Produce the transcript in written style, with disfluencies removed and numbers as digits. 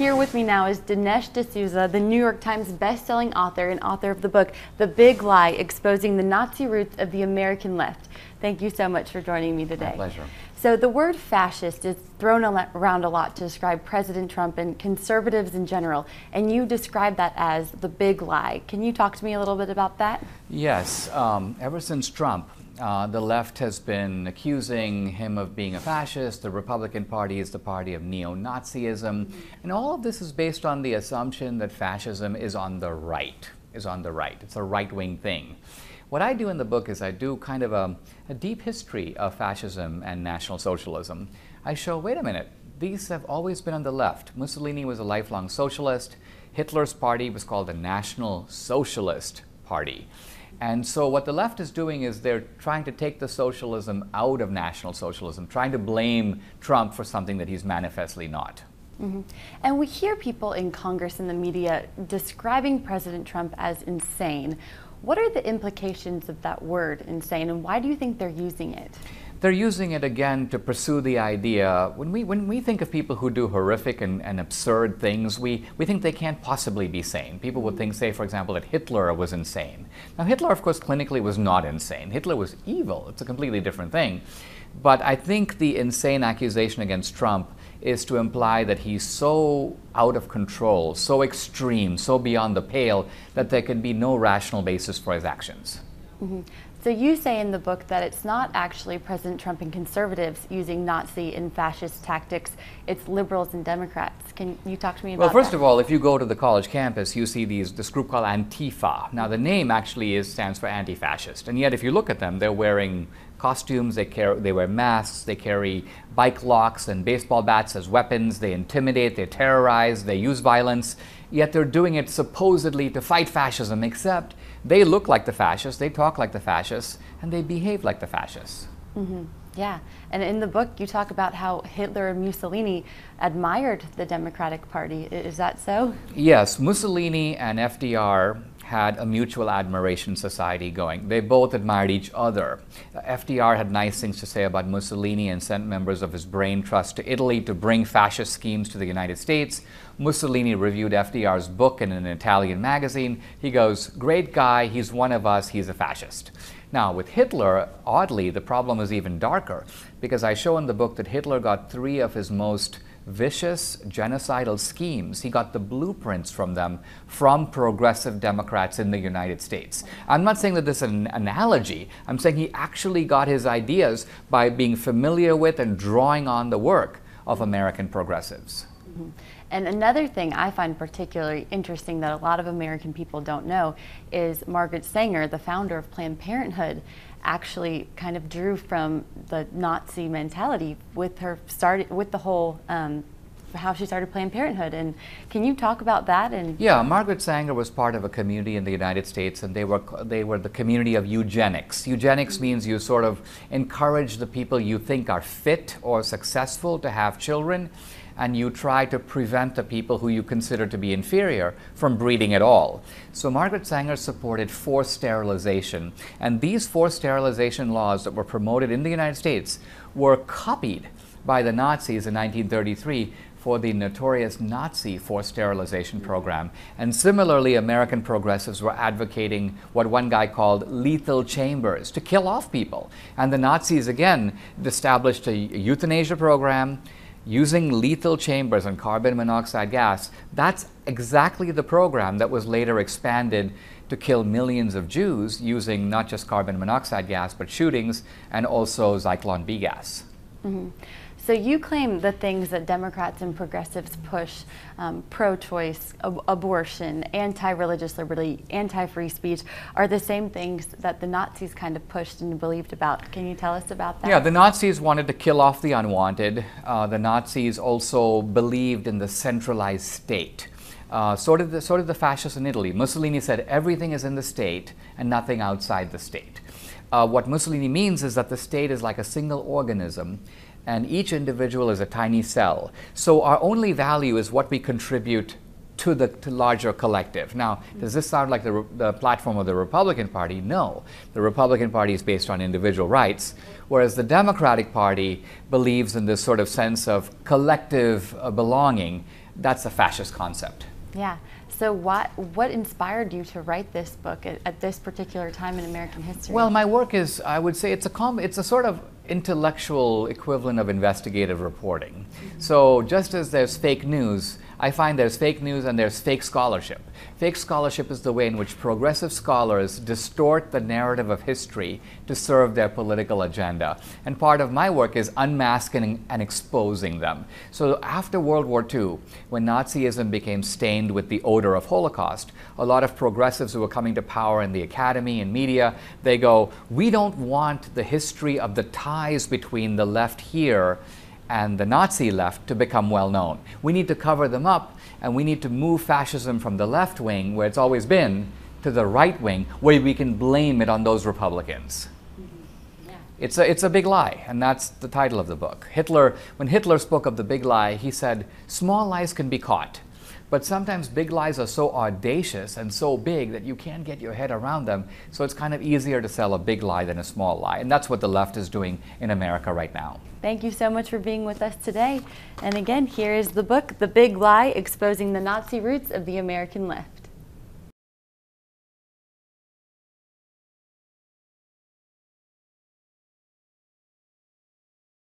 Here with me now is Dinesh D'Souza, the New York Times best-selling author and author of the book, The Big Lie, Exposing the Nazi Roots of the American Left. Thank you so much for joining me today. My pleasure. So the word fascist is thrown around a lot to describe President Trump and conservatives in general, and you describe that as the big lie. Can you talk to me a little bit about that? Yes. Ever since Trump, the left has been accusing him of being a fascist. The Republican Party is the party of neo-Nazism. And all of this is based on the assumption that fascism is on the right. It's a right-wing thing. What I do in the book is I do kind of a deep history of fascism and National Socialism. I show, wait a minute, these have always been on the left. Mussolini was a lifelong socialist. Hitler's party was called the National Socialist Party. And so what the left is doing is they're trying to take the socialism out of National Socialism, trying to blame Trump for something that he's manifestly not. Mm-hmm. And we hear people in Congress and the media describing President Trump as insane. What are the implications of that word, insane, and why do you think they're using it? They're using it again to pursue the idea. When we think of people who do horrific and absurd things, we think they can't possibly be sane. People would think, say, for example, that Hitler was insane. Now, Hitler, of course, clinically was not insane. Hitler was evil. It's a completely different thing. But I think the insane accusation against Trump is to imply that he's so out of control, so extreme, so beyond the pale, that there can be no rational basis for his actions. Mm-hmm. So you say in the book that it's not actually President Trump and conservatives using Nazi and fascist tactics, it's liberals and Democrats. Can you talk to me about that? Well, first of all, if you go to the college campus, you see this group called Antifa. Now, the name actually stands for anti-fascist, and yet if you look at them, they're wearing costumes, they wear masks, they carry bike locks and baseball bats as weapons, they intimidate, they terrorize, they use violence, yet they're doing it supposedly to fight fascism, except they look like the fascists, they talk like the fascists, and they behave like the fascists. Mm-hmm. Yeah, and in the book you talk about how Hitler and Mussolini admired the Democratic Party. Is that so? Yes, Mussolini and FDR had a mutual admiration society going. They both admired each other. FDR had nice things to say about Mussolini and sent members of his brain trust to Italy to bring fascist schemes to the United States. Mussolini reviewed FDR's book in an Italian magazine. He goes, great guy, he's one of us, he's a fascist. Now, with Hitler, oddly, the problem is even darker, because I show in the book that Hitler got 3 of his most vicious genocidal schemes. He got the blueprints from them from progressive Democrats in the United States. I'm not saying that this is an analogy. I'm saying he actually got his ideas by being familiar with and drawing on the work of American progressives. Mm-hmm. And another thing I find particularly interesting that a lot of American people don't know is Margaret Sanger, the founder of Planned Parenthood, actually kind of drew from the Nazi mentality with the whole how she started Planned Parenthood. And can you talk about that? And yeah, Margaret Sanger was part of a community in the United States, and they were the community of eugenics. Eugenics means you sort of encourage the people you think are fit or successful to have children, and you try to prevent the people who you consider to be inferior from breeding at all. So Margaret Sanger supported forced sterilization, and these forced sterilization laws that were promoted in the United States were copied by the Nazis in 1933 for the notorious Nazi forced sterilization program. And similarly, American progressives were advocating what one guy called lethal chambers to kill off people. And the Nazis, again, established a euthanasia program, using lethal chambers and carbon monoxide gas. That's exactly the program that was later expanded to kill millions of Jews using not just carbon monoxide gas, but shootings and also Zyklon B gas. Mm-hmm. So you claim the things that Democrats and progressives push, pro-choice, abortion, anti-religious liberty, anti-free speech, are the same things that the Nazis kind of pushed and believed about. Can you tell us about that? Yeah, the Nazis wanted to kill off the unwanted. The Nazis also believed in the centralized state. So did the fascists in Italy. Mussolini said everything is in the state and nothing outside the state. What Mussolini means is that the state is like a single organism, and each individual is a tiny cell. So our only value is what we contribute to the larger collective. Now, does this sound like the platform of the Republican Party? No. The Republican Party is based on individual rights, whereas the Democratic Party believes in this sort of sense of collective belonging. That's a fascist concept. Yeah. So what inspired you to write this book at this particular time in American history? Well, my work is, I would say, it's a sort of intellectual equivalent of investigative reporting. So just as there's fake news, I find there's fake news and there's fake scholarship. Fake scholarship is the way in which progressive scholars distort the narrative of history to serve their political agenda. And part of my work is unmasking and exposing them. So after World War II, when Nazism became stained with the odor of Holocaust, a lot of progressives who were coming to power in the academy and media, they go, we don't want the history of the ties between the left here and the Nazi left to become well known. We need to cover them up, and we need to move fascism from the left wing, where it's always been, to the right wing, where we can blame it on those Republicans. Yeah. It's a big lie, and that's the title of the book. When Hitler spoke of the big lie, he said, small lies can be caught. But sometimes big lies are so audacious and so big that you can't get your head around them. So it's kind of easier to sell a big lie than a small lie. And that's what the left is doing in America right now. Thank you so much for being with us today. And again, here is the book, The Big Lie, Exposing the Nazi Roots of the American Left.